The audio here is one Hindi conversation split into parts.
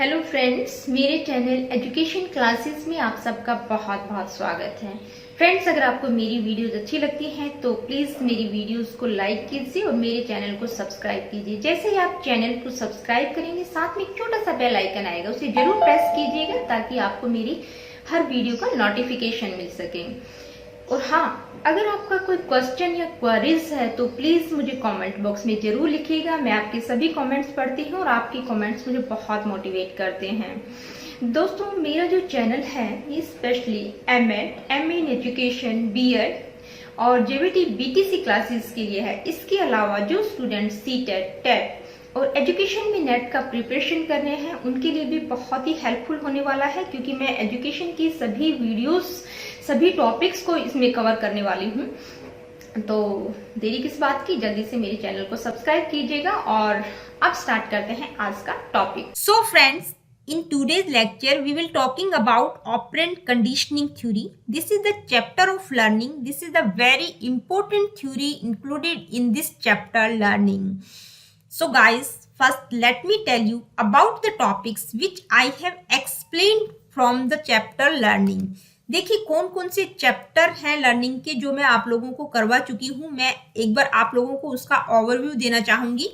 हेलो फ्रेंड्स, मेरे चैनल एजुकेशन क्लासेस में आप सबका बहुत बहुत स्वागत है। फ्रेंड्स, अगर आपको मेरी वीडियोस अच्छी लगती हैं तो प्लीज मेरी वीडियोस को लाइक कीजिए और मेरे चैनल को सब्सक्राइब कीजिए। जैसे ही आप चैनल को सब्सक्राइब करेंगे, साथ में एक छोटा सा बेल आइकन आएगा, उसे जरूर प्रेस कीजिएगा ताकि आपको मेरी हर वीडियो का नोटिफिकेशन मिल सके। और हाँ, अगर आपका कोई क्वेश्चन या क्वेरीज है तो प्लीज मुझे कमेंट बॉक्स में जरूर लिखिएगा। मैं आपके सभी कमेंट्स पढ़ती हूँ और आपके कमेंट्स मुझे बहुत मोटिवेट करते हैं। दोस्तों, मेरा जो चैनल है ये specially MA in education, BEd और जेबीटी बीटीसी क्लासेस के लिए है। इसके अलावा जो स्टूडेंट सीटेट, टेट और एजुकेशन में नेट का प्रिपरेशन कर रहे हैं उनके लिए भी बहुत ही हेल्पफुल होने वाला है, क्योंकि मैं एजुकेशन की सभी वीडियोस, सभी टॉपिक्स को इसमें कवर करने वाली हूँ। तो देरी किस बात की, जल्दी से मेरे चैनल को सब्सक्राइब कीजिएगा। और अब स्टार्ट करते हैं आज का topic. So friends, in today's lecture we will talking about operant conditioning theory. This is the chapter of learning. This is the very important theory included in this chapter, learning. So guys, first let me tell you about the topics which I have explained from the chapter learning. देखिए कौन कौन से चैप्टर हैं लर्निंग के जो मैं आप लोगों को करवा चुकी हूँ। मैं एक बार आप लोगों को उसका ओवरव्यू देना चाहूंगी।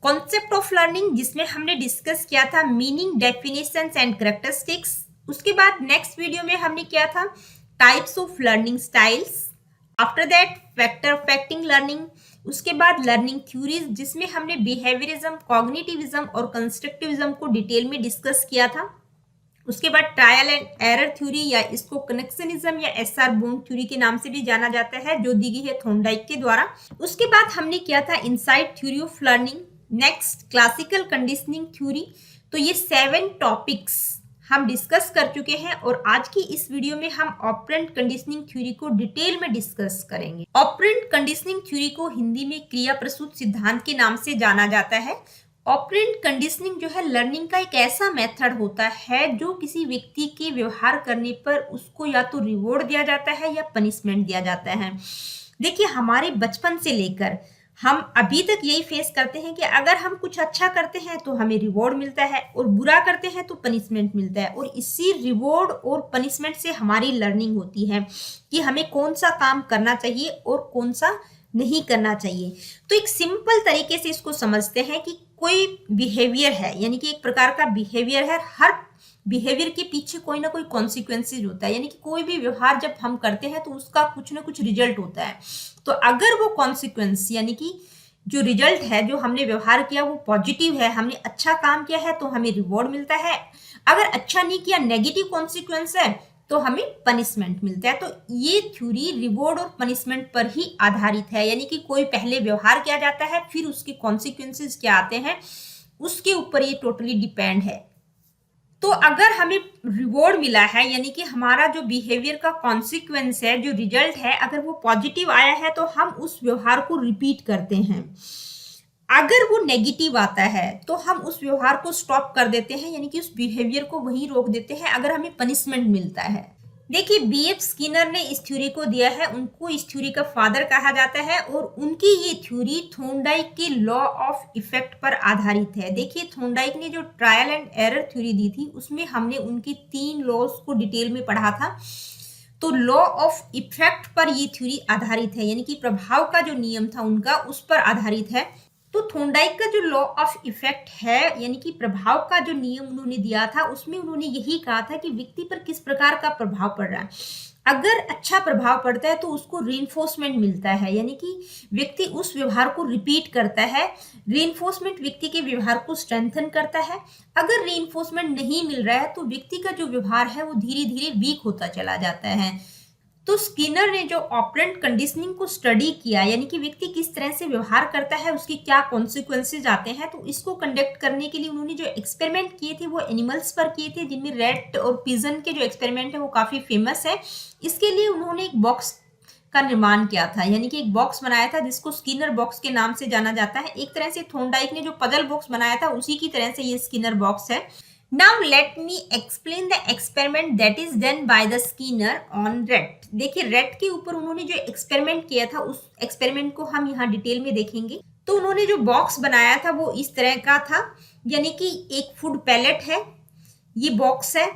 कॉन्सेप्ट ऑफ लर्निंग, जिसमें हमने डिस्कस किया था मीनिंग, डेफिनेशंस एंड कैरेक्टरिस्टिक्स। उसके बाद नेक्स्ट वीडियो में हमने किया था types of learning styles. After that factor affecting learning. उसके बाद लर्निंग थ्योरीज, जिसमें हमने बिहेवियरिज्म, कॉग्निटिविज्म और कंस्ट्रक्टिविज्म को डिटेल में डिस्कस किया था। उसके बाद ट्रायल एंड एरर थ्योरी, या इसको कनेक्शनिज्म या एसआर बोन्ड थ्योरी के नाम से भी जाना जाता है, जो दी गई है थॉर्नडाइक के द्वारा। उसके बाद हमने किया था insight theory of learning. Next classical conditioning theory. तो ये 7 टॉपिक्स हम डिस्कस कर चुके हैं और आज की इस वीडियो में हम ऑपरेंट कंडीशनिंग थ्योरी को डिटेल में डिस्कस करेंगे। ऑपरेंट कंडीशनिंग थ्योरी को हिंदी में क्रिया प्रसूत सिद्धांत के नाम से जाना जाता है। ऑपरेंट कंडीशनिंग जो है लर्निंग का एक ऐसा मेथड होता है जो किसी व्यक्ति के व्यवहार करने पर उसको या तो रिवॉर्ड दिया जाता है या पनिशमेंट दिया जाता है। देखिए, हमारे बचपन से लेकर हम अभी तक यही फेस करते हैं कि अगर हम कुछ अच्छा करते हैं तो हमें रिवॉर्ड मिलता है और बुरा करते हैं तो पनिशमेंट मिलता है। और इसी रिवॉर्ड और पनिशमेंट से हमारी लर्निंग होती है कि हमें कौन सा काम करना चाहिए और कौन सा नहीं करना चाहिए। तो एक सिंपल तरीके से इसको समझते हैं कि कोई बिहेवियर है, यानी कि एक प्रकार का बिहेवियर है। हर बिहेवियर के पीछे कोई ना कोई कॉन्सिक्वेंसेज होता है, यानी कि कोई भी व्यवहार जब हम करते हैं तो उसका कुछ ना कुछ रिजल्ट होता है। तो अगर वो कॉन्सिक्वेंस, यानी कि जो रिजल्ट है, जो हमने व्यवहार किया वो पॉजिटिव है, हमने अच्छा काम किया है तो हमें रिवॉर्ड मिलता है। अगर अच्छा नहीं किया, नेगेटिव कॉन्सिक्वेंस है, तो हमें पनिशमेंट मिलता है। तो ये थ्योरी रिवॉर्ड और पनिशमेंट पर ही आधारित है, यानी कि कोई पहले व्यवहार किया जाता है, फिर उसके कॉन्सिक्वेंसेज क्या आते हैं उसके ऊपर ये टोटली डिपेंड है। तो अगर हमें रिवॉर्ड मिला है, यानी कि हमारा जो बिहेवियर का कॉन्सिक्वेंस है, जो रिजल्ट है, अगर वो पॉजिटिव आया है तो हम उस व्यवहार को रिपीट करते हैं। अगर वो नेगेटिव आता है तो हम उस व्यवहार को स्टॉप कर देते हैं, यानी कि उस बिहेवियर को वहीं रोक देते हैं अगर हमें पनिशमेंट मिलता है। देखिए, बीएफ स्किनर ने इस थ्योरी को दिया है, उनको इस थ्योरी का फादर कहा जाता है और उनकी ये थ्योरी थॉर्नडाइक के लॉ ऑफ इफेक्ट पर आधारित है। देखिए, थॉर्नडाइक ने जो ट्रायल एंड एरर थ्योरी दी थी उसमें हमने उनकी 3 लॉज को डिटेल में पढ़ा था। तो लॉ ऑफ इफेक्ट पर ये थ्योरी आधारित है, यानी कि प्रभाव का जो नियम था उनका उस पर आधारित है। तो थॉर्नडाइक का जो लॉ ऑफ इफेक्ट है, यानी कि प्रभाव का जो नियम उन्होंने दिया था, उसमें उन्होंने यही कहा था कि व्यक्ति पर किस प्रकार का प्रभाव पड़ रहा है। अगर अच्छा प्रभाव पड़ता है तो उसको रीइंफोर्समेंट मिलता है, यानी कि व्यक्ति उस व्यवहार को रिपीट करता है। रीइंफोर्समेंट व्यक्ति के व्यवहार को स्ट्रेंथन करता है। अगर रीइंफोर्समेंट नहीं मिल रहा है तो व्यक्ति का जो व्यवहार है वो धीरे धीरे वीक होता चला जाता है। तो स्किनर ने जो ऑपरेंट कंडीशनिंग को स्टडी किया, यानी कि व्यक्ति किस तरह से व्यवहार करता है, उसके क्या कॉन्सिक्वेंसेज आते हैं, तो इसको कंडक्ट करने के लिए उन्होंने जो एक्सपेरिमेंट किए थे वो एनिमल्स पर किए थे, जिनमें रैट और पिजन के जो एक्सपेरिमेंट है वो काफी फेमस है। इसके लिए उन्होंने एक बॉक्स का निर्माण किया था, यानी कि एक बॉक्स बनाया था जिसको स्किनर बॉक्स के नाम से जाना जाता है। एक तरह से थॉर्नडाइक ने जो पजल बॉक्स बनाया था उसी की तरह से ये स्किनर बॉक्स है। Now let me explain the experiment that is done by the Skinner on rat. देखिए, रेट के ऊपर उन्होंने जो एक्सपेरिमेंट किया था उस एक्सपेरिमेंट को हम यहाँ डिटेल में देखेंगे। तो उन्होंने जो बॉक्स बनाया था वो इस तरह का था, यानी कि एक फूड पैलेट है, ये बॉक्स है,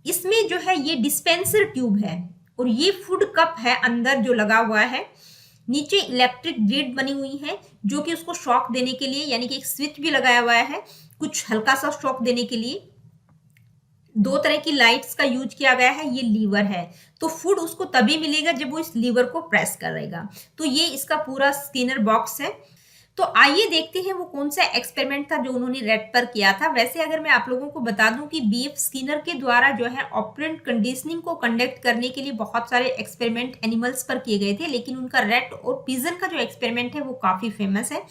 इसमें जो है ये डिस्पेंसर ट्यूब है और ये फूड कप है अंदर जो लगा हुआ है। नीचे इलेक्ट्रिक ग्रिड बनी हुई है जो कि उसको शॉक देने के लिए, यानी कि एक स्विच भी लगाया हुआ है कुछ हल्का सा शॉक देने के लिए। 2 तरह की लाइट्स का यूज किया गया है। ये लीवर है, तो फूड उसको तभी मिलेगा जब वो इस लीवर को प्रेस करेगा। तो ये इसका पूरा स्किनर बॉक्स है। तो आइए देखते हैं वो कौन सा एक्सपेरिमेंट था जो उन्होंने रेट पर किया था। वैसे अगर मैं आप लोगों को बता दूं कि बीएफ स्किनर के द्वारा जो है ऑपरेंट कंडीशनिंग को कंडक्ट करने के लिए बहुत सारे एक्सपेरिमेंट एनिमल्स पर किए गए थे, लेकिन उनका रेट और पिजन का जो एक्सपेरिमेंट है वो काफी फेमस है।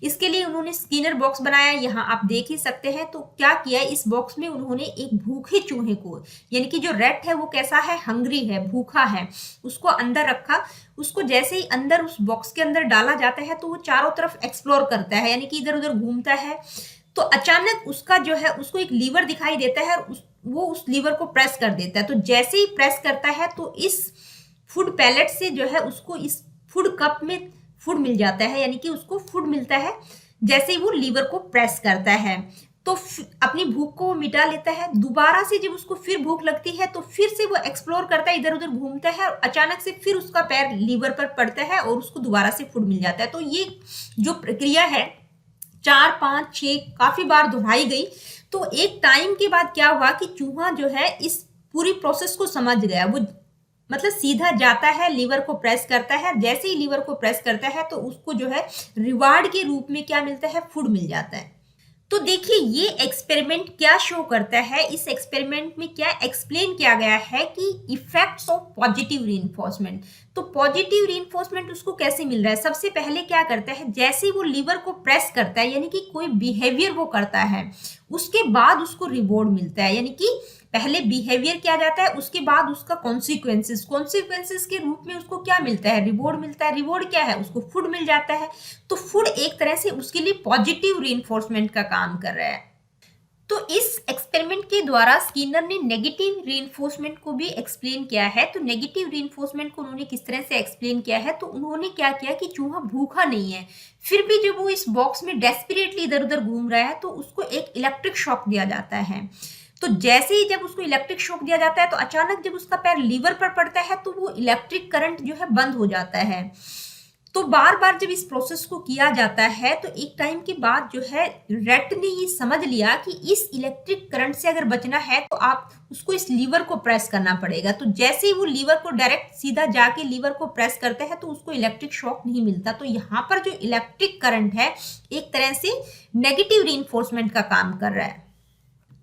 इसके लिए उन्होंने स्किनर बॉक्स बनाया, यहाँ आप देख ही सकते हैं। तो क्या किया, इस बॉक्स में उन्होंने एक भूखे चूहे को, यानी कि जो रैट है वो कैसा है, हंग्री है, भूखा है, उसको अंदर रखा। उसको जैसे ही अंदर उस बॉक्स के अंदर डाला जाता है तो वो चारों तरफ एक्सप्लोर करता है, यानी कि इधर उधर घूमता है। तो अचानक उसका जो है उसको एक लीवर दिखाई देता है और वो उस लीवर को प्रेस कर देता है। तो जैसे ही प्रेस करता है तो इस फूड पैलेट से जो है उसको इस फूड कप में फूड मिल जाता है, यानी कि उसको फूड मिलता है जैसे ही वो लीवर को प्रेस करता है। तो अपनी भूख को वो मिटा लेता है। दोबारा से जब उसको फिर भूख लगती है तो फिर से वो एक्सप्लोर करता है, इधर उधर घूमता है और अचानक से फिर उसका पैर लीवर पर पड़ता है और उसको दोबारा से फूड मिल जाता है। तो ये जो प्रक्रिया है 4, 5, 6 काफी बार दोहराई गई। तो एक टाइम के बाद क्या हुआ कि चूहा जो है इस पूरी प्रोसेस को समझ गया। वो मतलब सीधा जाता है, लीवर को प्रेस करता है, जैसे ही लीवर को प्रेस करता है तो उसको जो है रिवार्ड के रूप में क्या मिलता है, फूड मिल जाता है। तो देखिए ये एक्सपेरिमेंट क्या शो करता है, इस एक्सपेरिमेंट में क्या एक्सप्लेन किया गया है कि इफेक्ट्स ऑफ पॉजिटिव रीइंफोर्समेंट। तो पॉजिटिव रीइंफोर्समेंट उसको कैसे मिल रहा है, सबसे पहले क्या करता है, जैसे वो लीवर को प्रेस करता है, यानी कि कोई बिहेवियर वो करता है, उसके बाद उसको रिवॉर्ड मिलता है। यानी कि पहले बिहेवियर किया जाता है, उसके बाद उसका कॉन्सिक्वेंसेस के रूप में उसको क्या मिलता है, रिवॉर्ड मिलता है। रिवॉर्ड क्या है, उसको फूड मिल जाता है। तो फूड एक तरह से उसके लिए पॉजिटिव रीइंफोर्समेंट का काम कर रहा है। तो इस एक्सपेरिमेंट के द्वारा स्किनर ने नेगेटिव रीइंफोर्समेंट को भी एक्सप्लेन किया है। तो नेगेटिव रीइंफोर्समेंट को उन्होंने किस तरह से एक्सप्लेन किया है, तो उन्होंने क्या किया कि चूहा भूखा नहीं है, फिर भी जब वो इस बॉक्स में डेस्परेटली इधर उधर घूम रहा है तो उसको एक इलेक्ट्रिक शॉक दिया जाता है। तो जैसे ही जब उसको इलेक्ट्रिक शॉक दिया जाता है तो अचानक जब उसका पैर लीवर पर पड़ता है तो वो इलेक्ट्रिक करंट जो है बंद हो जाता है। तो बार बार जब इस प्रोसेस को किया जाता है तो एक टाइम के बाद जो है रैट ने ये समझ लिया कि इस इलेक्ट्रिक करंट से अगर बचना है तो आप उसको इस लीवर को प्रेस करना पड़ेगा। तो जैसे ही वो लीवर को डायरेक्ट सीधा जाके लीवर को प्रेस करता है तो उसको इलेक्ट्रिक शॉक नहीं मिलता। तो यहाँ पर जो इलेक्ट्रिक करंट है एक तरह से नेगेटिव रीइंफोर्समेंट का काम कर रहा है।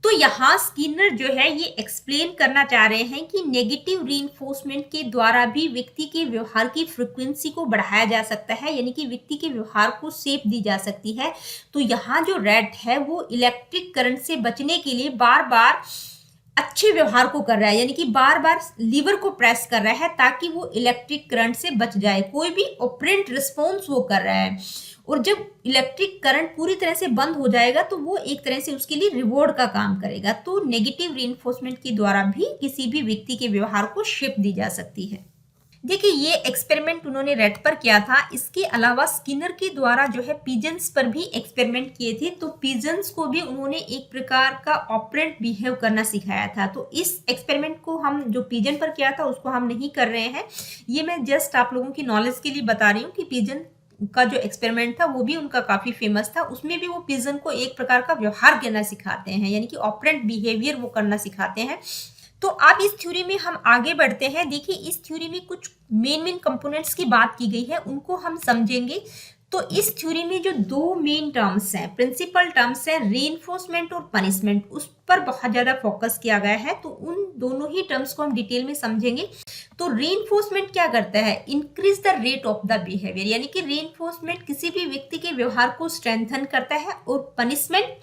तो यहाँ स्किनर जो है ये एक्सप्लेन करना चाह रहे हैं कि नेगेटिव रीइंफोर्समेंट के द्वारा भी व्यक्ति के व्यवहार की फ्रीक्वेंसी को बढ़ाया जा सकता है, यानी कि व्यक्ति के व्यवहार को शेप दी जा सकती है। तो यहाँ जो रैट है वो इलेक्ट्रिक करंट से बचने के लिए बार बार अच्छे व्यवहार को कर रहा है, यानी कि बार बार लीवर को प्रेस कर रहा है ताकि वो इलेक्ट्रिक करंट से बच जाए, कोई भी ऑपरेंट रिस्पॉन्स वो कर रहा है। और जब इलेक्ट्रिक करंट पूरी तरह से बंद हो जाएगा तो वो एक तरह से उसके लिए रिवॉर्ड का काम करेगा। तो नेगेटिव रीइंफोर्समेंट के द्वारा भी किसी भी व्यक्ति के व्यवहार को शेप दी जा सकती है। देखिए ये एक्सपेरिमेंट उन्होंने रैट पर किया था। इसके अलावा स्किनर के द्वारा जो है पिजन्स पर भी एक्सपेरिमेंट किए थे। तो पिजन्स को भी उन्होंने एक प्रकार का ऑपरेंट बिहेव करना सिखाया था। तो इस एक्सपेरिमेंट को हम जो पिजन पर किया था उसको हम नहीं कर रहे हैं, ये मैं जस्ट आप लोगों की नॉलेज के लिए बता रही हूँ कि पिजन का जो एक्सपेरिमेंट था वो भी उनका काफी फेमस था। उसमें भी वो पिजन को एक प्रकार का व्यवहार करना सिखाते हैं, यानी कि ऑपरेंट बिहेवियर वो करना सिखाते हैं। तो अब इस थ्योरी में हम आगे बढ़ते हैं। देखिए इस थ्योरी में कुछ मेन कंपोनेंट्स की बात की गई है, उनको हम समझेंगे। तो इस थ्योरी में जो 2 मेन टर्म्स हैं, प्रिंसिपल टर्म्स हैं, रीइंफोर्समेंट और पनिशमेंट, उस पर बहुत ज्यादा फोकस किया गया है। तो उन दोनों ही टर्म्स को हम डिटेल में समझेंगे। तो रीइंफोर्समेंट क्या करता है, increase the rate of the behaviour, यानी कि रीइंफोर्समेंट किसी भी व्यक्ति के व्यवहार को स्ट्रेंथन करता है और पनिशमेंट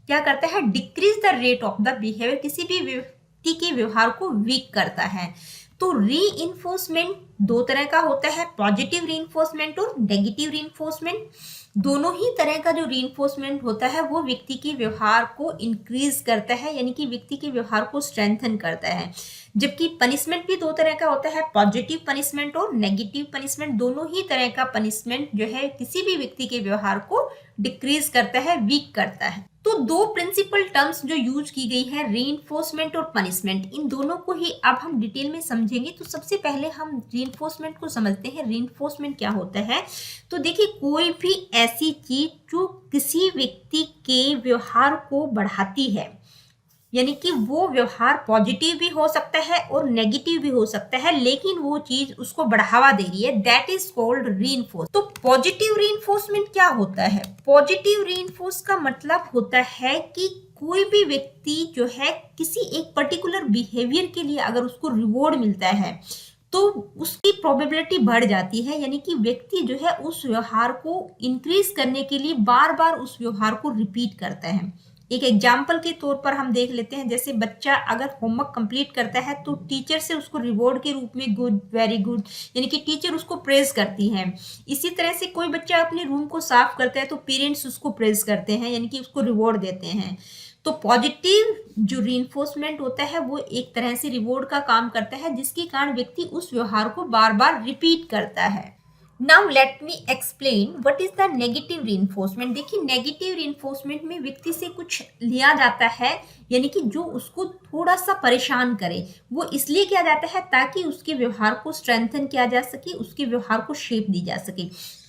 क्या करता है, decrease the rate of the behaviour, किसी भी व्यक्ति के व्यवहार को वीक करता है। तो रीइंफोर्समेंट 2 तरह का होता है, पॉजिटिव रीइंफोर्समेंट और नेगेटिव रीइंफोर्समेंट। दोनों ही तरह का जो रीइंफोर्समेंट होता है वो व्यक्ति के व्यवहार को इंक्रीज करता है, यानी कि व्यक्ति के व्यवहार को स्ट्रेंथन करता है। जबकि पनिशमेंट भी 2 तरह का होता है, पॉजिटिव पनिशमेंट और नेगेटिव पनिशमेंट। दोनों ही तरह का पनिशमेंट जो है किसी भी व्यक्ति के व्यवहार को डिक्रीज करता है, वीक करता है। तो दो प्रिंसिपल टर्म्स जो यूज की गई है, रीइंफोर्समेंट और पनिशमेंट, इन दोनों को ही अब हम डिटेल में समझेंगे। तो सबसे पहले हम रीइंफोर्समेंट को समझते हैं। रीइंफोर्समेंट क्या होता है? तो देखिए, कोई भी ऐसी चीज जो किसी व्यक्ति के व्यवहार को बढ़ाती है, यानी कि वो व्यवहार पॉजिटिव भी हो सकता है और नेगेटिव भी हो सकता है, लेकिन वो चीज उसको बढ़ावा दे रही है, दैट इज कॉल्ड रीइंफोर्स। तो पॉजिटिव रीइंफोर्समेंट क्या होता है? पॉजिटिव रीइंफोर्स का मतलब होता है कि कोई भी व्यक्ति जो है किसी एक पर्टिकुलर बिहेवियर के लिए अगर उसको रिवॉर्ड मिलता है तो उसकी प्रोबेबिलिटी बढ़ जाती है, यानी कि व्यक्ति जो है उस व्यवहार को इंक्रीज करने के लिए बार बार उस व्यवहार को रिपीट करता है। एक एग्जाम्पल के तौर पर हम देख लेते हैं, जैसे बच्चा अगर होमवर्क कंप्लीट करता है तो टीचर से उसको रिवॉर्ड के रूप में गुड, वेरी गुड, यानी कि टीचर उसको प्रेज करती है। इसी तरह से कोई बच्चा अपने रूम को साफ करता है तो पेरेंट्स उसको प्रेज करते हैं, यानी कि उसको रिवॉर्ड देते हैं। तो पॉजिटिव जो रीइंफोर्समेंट होता है वो एक तरह से रिवॉर्ड का काम करता है, जिसके कारण व्यक्ति उस व्यवहार को बार बार रिपीट करता है। Now let me explain what is the negative reinforcement. देखिए, नेगेटिव रीइंफोर्समेंट में व्यक्ति से कुछ लिया जाता है, यानी कि जो उसको थोड़ा सा परेशान करे, वो इसलिए किया जाता है ताकि उसके व्यवहार को स्ट्रेंथन किया जा सके, उसके व्यवहार को शेप दी जा सके।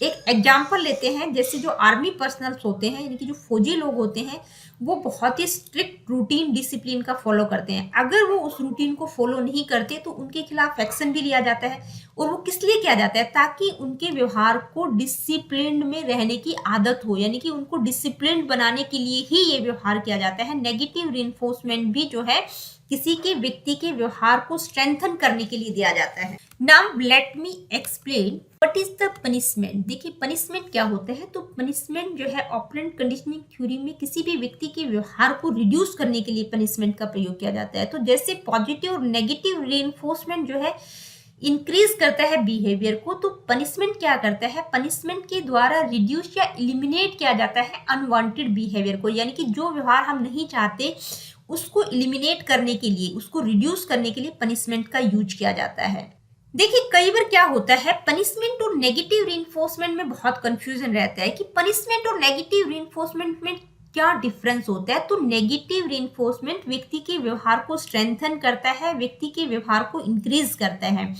एक एग्जाम्पल लेते हैं, जैसे जो आर्मी पर्सनल्स होते हैं, यानी कि जो फौजी लोग होते हैं, वो बहुत ही स्ट्रिक्ट रूटीन डिसिप्लिन का फॉलो करते हैं। अगर वो उस रूटीन को फॉलो नहीं करते तो उनके खिलाफ एक्शन भी लिया जाता है। और वो किस लिए किया जाता है? ताकि उनके व्यवहार को डिसिप्लिन में रहने की आदत हो, यानी कि उनको डिसिप्लिन बनाने के लिए ही ये व्यवहार किया जाता है। नेगेटिव रीइंफोर्समेंट भी जो है किसी के व्यक्ति के व्यवहार को स्ट्रेंथन करने के लिए दिया जाता है। Now let me explain what is the punishment. देखिए, पनिशमेंट क्या होता है? तो पनिशमेंट जो है ऑपरेंट कंडीशनिंग थ्योरी में किसी भी व्यक्ति के व्यवहार को रिड्यूस करने के लिए पनिशमेंट का प्रयोग किया जाता है। तो जैसे पॉजिटिव और नेगेटिव रीइंफोर्समेंट जो है इंक्रीज करता है बिहेवियर को, तो पनिशमेंट क्या करता है? पनिशमेंट के द्वारा रिड्यूस या एलिमिनेट किया जाता है अनवांटेड बिहेवियर को, यानी कि जो व्यवहार हम नहीं चाहते उसको एलिमिनेट करने के लिए, उसको रिड्यूस करने के लिए पनिशमेंट का यूज किया जाता है। देखिए, कई बार क्या होता है, पनिशमेंट और नेगेटिव रीइंफोर्समेंट में बहुत कंफ्यूजन रहता है कि पनिशमेंट और नेगेटिव रीइंफोर्समेंट में क्या डिफरेंस होता है। तो नेगेटिव रीइंफोर्समेंट व्यक्ति के व्यवहार को स्ट्रेंथन करता है, व्यक्ति के व्यवहार को इंक्रीज करता है,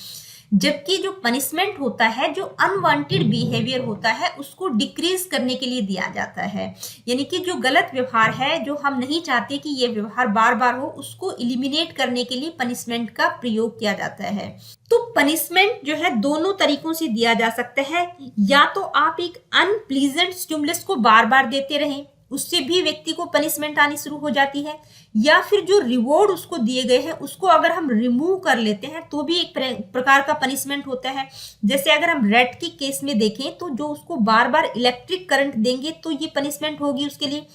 जबकि जो पनिशमेंट होता है, जो अनवांटेड बिहेवियर होता है, उसको डिक्रीज करने के लिए दिया जाता है, यानी कि जो गलत व्यवहार है, जो हम नहीं चाहते कि ये व्यवहार बार बार हो, उसको एलिमिनेट करने के लिए पनिशमेंट का प्रयोग किया जाता है। तो पनिशमेंट जो है दोनों तरीकों से दिया जा सकता है, या तो आप एक अनप्लीजेंट स्टिमुलस को बार बार देते रहें, उससे भी व्यक्ति को पनिशमेंट आनी शुरू हो जाती है, या फिर जो रिवॉर्ड उसको दिए गए हैं उसको अगर हम रिमूव कर लेते हैं तो भी एक प्रकार का पनिशमेंट होता है। जैसे अगर हम रेड के केस में देखें तो जो उसको बार बार इलेक्ट्रिक करंट देंगे तो ये पनिशमेंट होगी उसके लिए,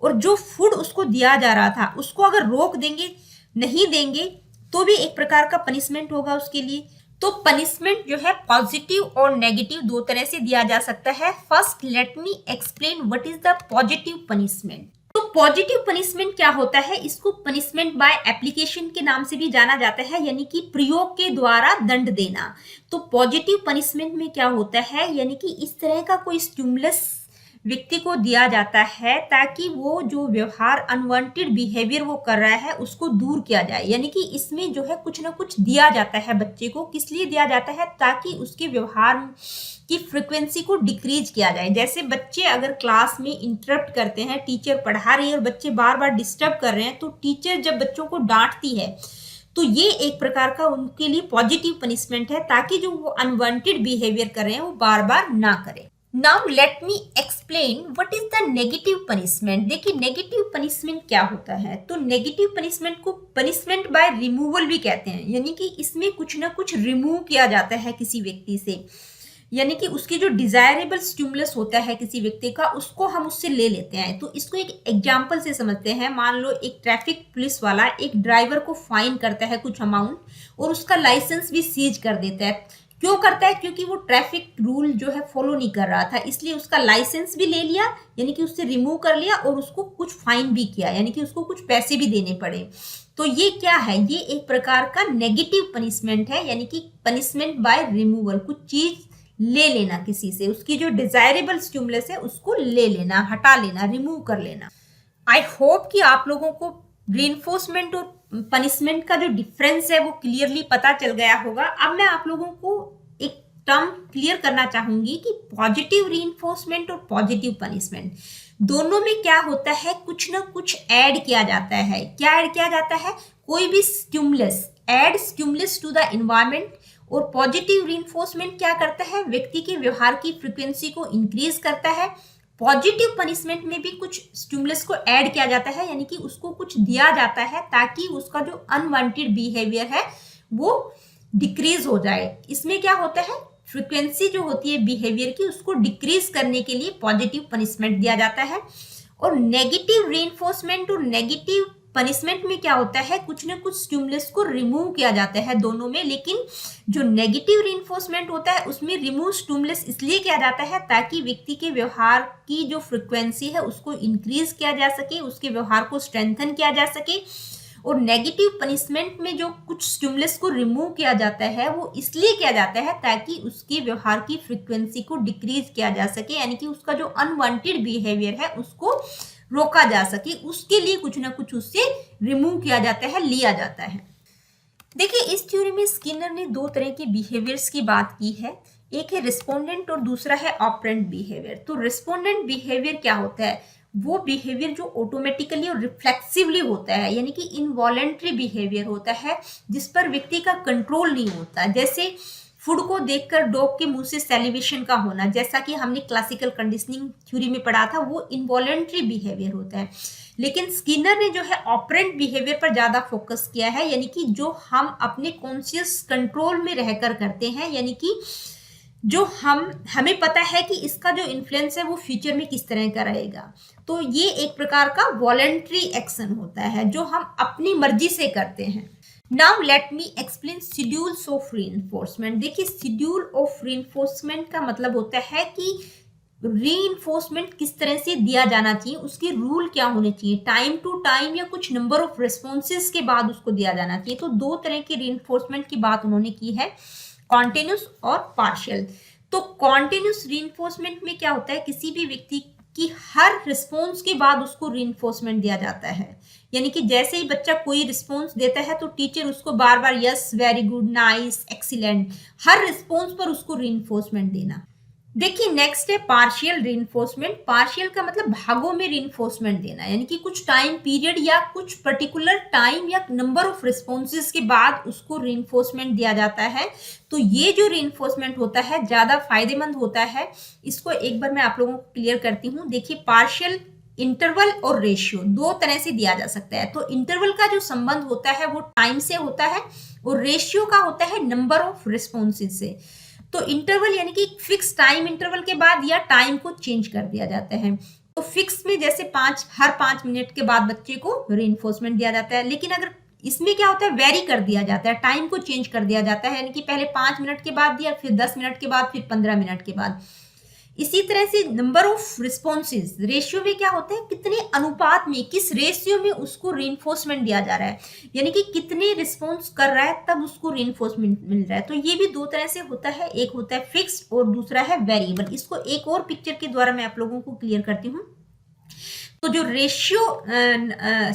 और जो फूड उसको दिया जा रहा था उसको अगर रोक देंगे, नहीं देंगे, तो भी एक प्रकार का पनिशमेंट होगा उसके लिए। तो पनिशमेंट जो है पॉजिटिव और नेगेटिव दो तरह से दिया जा सकता है। First let me explain what is the positive punishment. तो पॉजिटिव पनिशमेंट क्या होता है? इसको पनिशमेंट बाय एप्लीकेशन के नाम से भी जाना जाता है, यानी कि प्रयोग के द्वारा दंड देना। तो पॉजिटिव पनिशमेंट में क्या होता है, यानी कि इस तरह का कोई स्टिमुलस व्यक्ति को दिया जाता है ताकि वो जो व्यवहार अनवांटेड बिहेवियर वो कर रहा है उसको दूर किया जाए, यानी कि इसमें जो है कुछ ना कुछ दिया जाता है बच्चे को। किस लिए दिया जाता है? ताकि उसके व्यवहार की फ्रीक्वेंसी को डिक्रीज किया जाए। जैसे बच्चे अगर क्लास में इंटरप्ट करते हैं, टीचर पढ़ा रही है और बच्चे बार बार डिस्टर्ब कर रहे हैं, तो टीचर जब बच्चों को डांटती है तो ये एक प्रकार का उनके लिए पॉजिटिव पनिशमेंट है, ताकि जो वो अनवांटेड बिहेवियर कर रहे हैं वो बार बार ना करें। Now let me explain what is the negative punishment. देखिए, नेगेटिव पनिशमेंट क्या होता है? तो नेगेटिव पनिशमेंट को पनिशमेंट बाय रिमूवल भी कहते हैं, यानी कि इसमें कुछ ना कुछ रिमूव किया जाता है किसी व्यक्ति से, यानी कि उसकी जो डिजायरेबल स्टिमुलस होता है किसी व्यक्ति का, उसको हम उससे ले लेते हैं। तो इसको एक एग्जांपल से समझते हैं। मान लो एक ट्रैफिक पुलिस वाला एक ड्राइवर को फाइन करता है कुछ अमाउंट, और उसका लाइसेंस भी सीज कर देता है। क्यों करता है? क्योंकि वो ट्रैफिक रूल जो है फॉलो नहीं कर रहा था, इसलिए उसका लाइसेंस भी ले लिया, यानी कि उससे रिमूव कर लिया, और उसको कुछ फाइन भी किया, यानी कि उसको कुछ पैसे भी देने पड़े। तो ये क्या है? ये एक प्रकार का नेगेटिव पनिशमेंट है, यानी कि पनिशमेंट बाय रिमूवल। कुछ चीज ले लेना किसी से, उसकी जो डिजायरेबल स्टिमुलस है उसको ले लेना, हटा लेना, रिमूव कर लेना। आई होप कि आप लोगों को रीइंफोर्समेंट और पनिशमेंट का जो डिफरेंस है वो क्लियरली पता चल गया होगा। अब मैं आप लोगों को एक टर्म क्लियर करना चाहूंगी कि पॉजिटिव रीइंफोर्समेंट और पॉजिटिव पनिशमेंट दोनों में क्या होता है, कुछ ना कुछ ऐड किया जाता है। क्या ऐड किया जाता है? कोई भी stimulus, add stimulus to the environment. और पॉजिटिव रीइंफोर्समेंट क्या करता है? व्यक्ति के व्यवहार की फ्रीक्वेंसी को इंक्रीज करता है। पॉजिटिव पनिशमेंट में भी कुछ स्टिमुलस को ऐड किया जाता है, यानी कि उसको कुछ दिया जाता है ताकि उसका जो अनवांटेड बिहेवियर है वो डिक्रीज हो जाए। इसमें क्या होता है, फ्रीक्वेंसी जो होती है बिहेवियर की उसको डिक्रीज करने के लिए पॉजिटिव पनिशमेंट दिया जाता है। और नेगेटिव रीइंफोर्समेंट और नेगेटिव पनिशमेंट में क्या होता है, कुछ ना कुछ स्टिमुलस को रिमूव किया जाता है दोनों में। लेकिन जो नेगेटिव रीइंफोर्समेंट होता है उसमें रिमूव स्टिमुलस इसलिए किया जाता है ताकि व्यक्ति के व्यवहार की जो फ्रीक्वेंसी है उसको इंक्रीज किया जा सके, उसके व्यवहार को स्ट्रेंथन किया जा सके। और नेगेटिव पनिशमेंट में जो कुछ स्टिमुलस को रिमूव किया जाता है वो इसलिए किया जाता है ताकि उसके व्यवहार की फ्रीक्वेंसी को डिक्रीज किया जा सके, यानी कि उसका जो अनवांटेड बिहेवियर है उसको रोका जा सके। उसके लिए कुछ ना कुछ उससे रिमूव किया जाता है, लिया जाता है। देखिए, इस थ्योरी में स्किनर ने दो तरह के बिहेवियर्स की बात की है। एक है रिस्पोंडेंट और दूसरा है ऑपरेंट बिहेवियर। तो रिस्पोंडेंट बिहेवियर क्या होता है? वो बिहेवियर जो ऑटोमेटिकली और रिफ्लेक्सिवली होता है, यानी कि इनवॉलेंट्री बिहेवियर होता है जिस पर व्यक्ति का कंट्रोल नहीं होता। जैसे फूड को देखकर डॉग के मुंह से सैलिवेशन का होना, जैसा कि हमने क्लासिकल कंडीशनिंग थ्योरी में पढ़ा था, वो इनवॉलेंट्री बिहेवियर होता है। लेकिन स्किनर ने जो है ऑपरेंट बिहेवियर पर ज्यादा फोकस किया है, यानी कि जो हम अपने कॉन्शियस कंट्रोल में रहकर करते हैं, यानी कि जो हमें पता है कि इसका जो इन्फ्लुएंस है वो फ्यूचर में किस तरह का रहेगा। तो ये एक प्रकार का वॉलंटरी एक्शन होता है जो हम अपनी मर्जी से करते हैं। Now let me explain schedules of reinforcement. देखिए, शेड्यूल ऑफ रीइंफोर्समेंट का मतलब होता है कि रीइंफोर्समेंट किस तरह से दिया जाना चाहिए, उसके रूल क्या होने चाहिए, टाइम टू टाइम या कुछ नंबर ऑफ रिस्पॉन्सेज के बाद उसको दिया जाना चाहिए। तो दो तरह के रीइंफोर्समेंट की बात उन्होंने की है, कॉन्टिन्यूस और पार्शियल। तो कॉन्टिन्यूस रीइंफोर्समेंट में क्या होता है, किसी भी व्यक्ति की हर रिस्पॉन्स के बाद उसको रीइंफोर्समेंट दिया जाता है। यानी कि जैसे ही बच्चा कोई रिस्पॉन्स देता है तो टीचर उसको बार बार yes, very good, nice, excellent, हर रिस्पॉन्स पर उसको रीइंफोर्समेंट देना। देखिए, नेक्स्ट है पार्शियल रीइंफोर्समेंट। पार्शियल का मतलब भागों में रीइंफोर्समेंट देना, यानी कि कुछ टाइम पीरियड या कुछ पर्टिकुलर टाइम या नंबर ऑफ रिस्पॉन्सेज के बाद उसको रीइंफोर्समेंट दिया जाता है। तो ये जो रीइंफोर्समेंट होता है ज्यादा फायदेमंद होता है। इसको एक बार मैं आप लोगों को क्लियर करती हूँ। देखिए, पार्शियल, इंटरवल और रेशियो दो तरह से दिया जा सकता है। तो इंटरवल का जो संबंध होता है वो टाइम से होता है और रेशियो का होता है नंबर ऑफ रिस्पॉन्सेज से। तो इंटरवल यानी कि फिक्स टाइम इंटरवल के बाद या टाइम को चेंज कर दिया जाता है। तो फिक्स में जैसे हर 5 मिनट के बाद बच्चे को रीइंफोर्समेंट दिया जाता है। लेकिन अगर इसमें क्या होता है, वेरी कर दिया जाता है, टाइम को चेंज कर दिया जाता है, यानी कि पहले 5 मिनट के बाद दिया, फिर 10 मिनट के बाद, फिर 15 मिनट के बाद। इसी तरह से नंबर ऑफ रिस्पॉन्सेज, रेशियो में क्या होता है, कितने अनुपात में, किस रेशियो में उसको रीइंफोर्समेंट दिया जा रहा है, यानी कि कितने रिस्पॉन्स कर रहा है तब उसको रीइंफोर्समेंट मिल रहा है। तो ये भी दो तरह से होता है, एक होता है फिक्स और दूसरा है वेरिएबल। इसको एक और पिक्चर के द्वारा मैं आप लोगों को क्लियर करती हूँ। तो जो रेशियो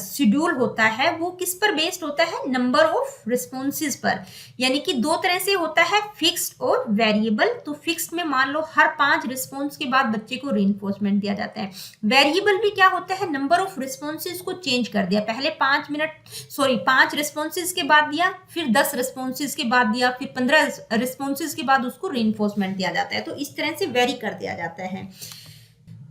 शेड्यूल होता है वो किस पर बेस्ड होता है, नंबर ऑफ रिस्पॉन्सेज पर, यानी कि दो तरह से होता है, फिक्स्ड और वेरिएबल। तो फिक्स्ड में मान लो हर 5 रिस्पॉन्स के बाद बच्चे को रीइंफोर्समेंट दिया जाता है। वेरिएबल में क्या होता है, नंबर ऑफ रिस्पॉन्सेज को चेंज कर दिया, पहले 5 रिस्पॉन्सेज के बाद दिया, फिर 10 रिस्पॉन्सेज के बाद दिया, फिर 15 रिस्पॉन्सेज के बाद उसको रीइंफोर्समेंट दिया जाता है। तो इस तरह से वेरी कर दिया जाता है।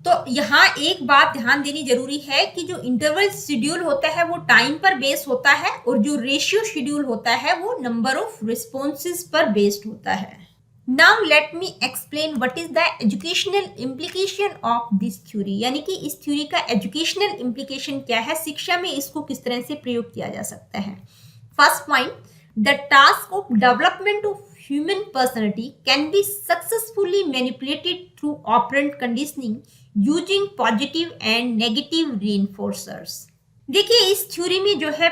तो यहाँ एक बात ध्यान देनी जरूरी है कि जो इंटरवल शेड्यूल होता है वो टाइम पर बेस होता है और जो रेशियो शेड्यूल होता है वो नंबर ऑफ रिस्पॉन्सेज पर बेस्ड होता है। Now let me explain what is the educational implication of this theory, यानी कि इस थ्योरी का एजुकेशनल इम्प्लीकेशन क्या है, शिक्षा में इसको किस तरह से प्रयोग किया जा सकता है। First point, the task of development of human personality can be successfully manipulated through operant conditioning using positive and negative reinforcers। देखिए, इस थ्योरी में जो है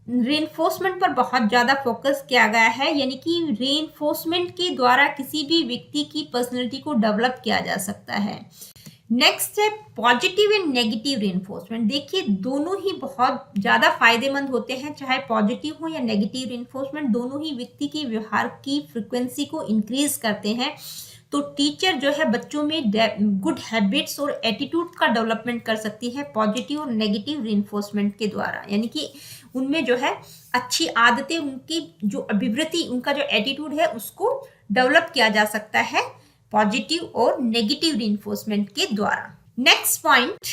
रेनफोर्समेंट पर बहुत ज़्यादा फोकस किया गया है, यानी कि रेनफोर्समेंट के द्वारा किसी भी व्यक्ति की पर्सनैलिटी को डेवलप किया जा सकता है। नेक्स्ट है पॉजिटिव एंड नेगेटिव रेनफोर्समेंट। देखिए दोनों ही बहुत ज़्यादा फायदेमंद होते हैं, चाहे पॉजिटिव हो या नेगेटिव रेनफोर्समेंट, दोनों ही व्यक्ति के व्यवहार की फ्रिक्वेंसी को इंक्रीज करते हैं। तो टीचर जो है बच्चों में गुड हैबिट्स और एटीट्यूड का डेवलपमेंट कर सकती है पॉजिटिव और नेगेटिव रेनफोर्समेंट के द्वारा, यानी कि उनमें जो है अच्छी आदतें, उनकी जो अभिवृत्ति, उनका जो एटीट्यूड है उसको डेवलप किया जा सकता है पॉजिटिव और नेगेटिव रेनफोर्समेंट के द्वारा। Next point,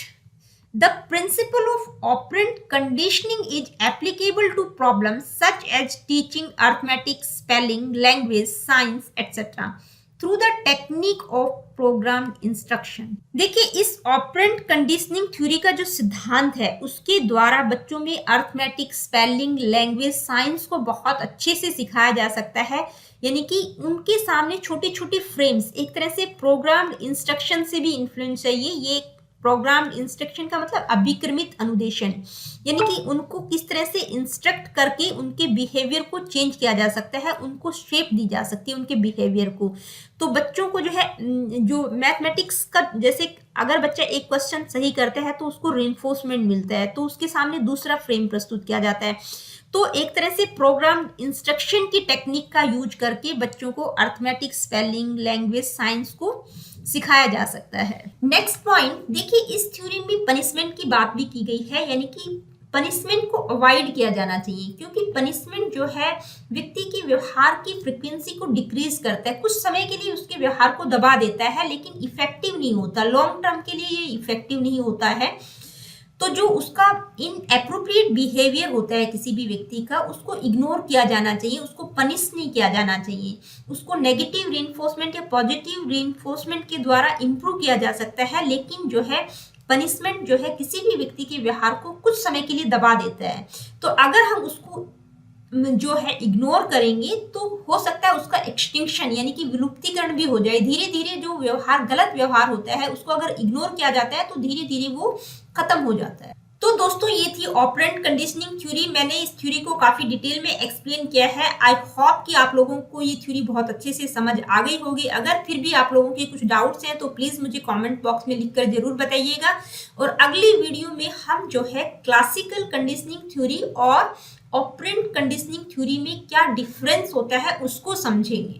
the principle of operant conditioning is applicable to problems such as teaching arithmetic, spelling, language, science etcetera through the technique of programmed instruction. देखिए इस ऑपरेंट कंडीशनिंग थ्योरी का जो सिद्धांत है उसके द्वारा बच्चों में अर्थमेटिक, स्पेलिंग, लैंग्वेज, साइंस को बहुत अच्छे से सिखाया जा सकता है, यानी कि उनके सामने छोटे छोटे फ्रेम्स, एक तरह से प्रोग्राम्ड इंस्ट्रक्शन से भी इन्फ्लुएंस चाहिए। ये प्रोग्राम्ड इंस्ट्रक्शन का मतलब अभिक्रमित अनुदेशन, यानी कि उनको किस तरह से इंस्ट्रक्ट करके उनके बिहेवियर को चेंज किया जा सकता है, उनको शेप दी जा सकती है उनके बिहेवियर को। तो बच्चों को जो है जो मैथमेटिक्स का, जैसे अगर बच्चा एक क्वेश्चन सही करता है तो उसको रेनफोर्समेंट मिलता है, तो उसके सामने दूसरा फ्रेम प्रस्तुत किया जाता है। तो एक तरह से प्रोग्राम इंस्ट्रक्शन की टेक्निक का यूज करके बच्चों को अर्थमेटिक, स्पेलिंग, लैंग्वेज, साइंस को सिखाया जा सकता है। नेक्स्ट पॉइंट, देखिए इस थ्योरी में पनिशमेंट की बात भी की गई है, यानी कि पनिशमेंट को अवॉइड किया जाना चाहिए, क्योंकि पनिशमेंट जो है व्यक्ति के व्यवहार की फ्रिक्वेंसी को डिक्रीज करता है। कुछ समय के लिए उसके व्यवहार को दबा देता है, लेकिन इफेक्टिव नहीं होता, लॉन्ग टर्म के लिए ये इफेक्टिव नहीं होता है। तो जो उसका इनएप्रोप्रिएट बिहेवियर होता है किसी भी व्यक्ति का, उसको इग्नोर किया जाना चाहिए, उसको पनिश नहीं किया जाना चाहिए। उसको नेगेटिव रेनफोर्समेंट या पॉजिटिव रेनफोर्समेंट के द्वारा इम्प्रूव किया जा सकता है, लेकिन जो है पनिशमेंट जो है किसी भी व्यक्ति के व्यवहार को कुछ समय के लिए दबा देता है। तो अगर हम उसको जो है इग्नोर करेंगे तो हो सकता है उसका एक्सटिंक्शन, यानी कि विलुप्तीकरण भी हो जाए। धीरे धीरे जो व्यवहार, गलत व्यवहार होता है, उसको अगर इग्नोर किया जाता है तो धीरे धीरे वो खत्म हो जाता है। तो दोस्तों ये थी ऑपरेंट कंडीशनिंग थ्योरी। मैंने इस थ्योरी को काफी डिटेल में एक्सप्लेन किया है। आई होप कि आप लोगों को ये थ्योरी बहुत अच्छे से समझ आ गई होगी। अगर फिर भी आप लोगों के कुछ डाउट्स हैं तो प्लीज मुझे कमेंट बॉक्स में लिखकर जरूर बताइएगा। और अगली वीडियो में हम जो है क्लासिकल कंडीशनिंग थ्योरी और ऑपरेंट कंडीशनिंग थ्योरी में क्या डिफरेंस होता है उसको समझेंगे।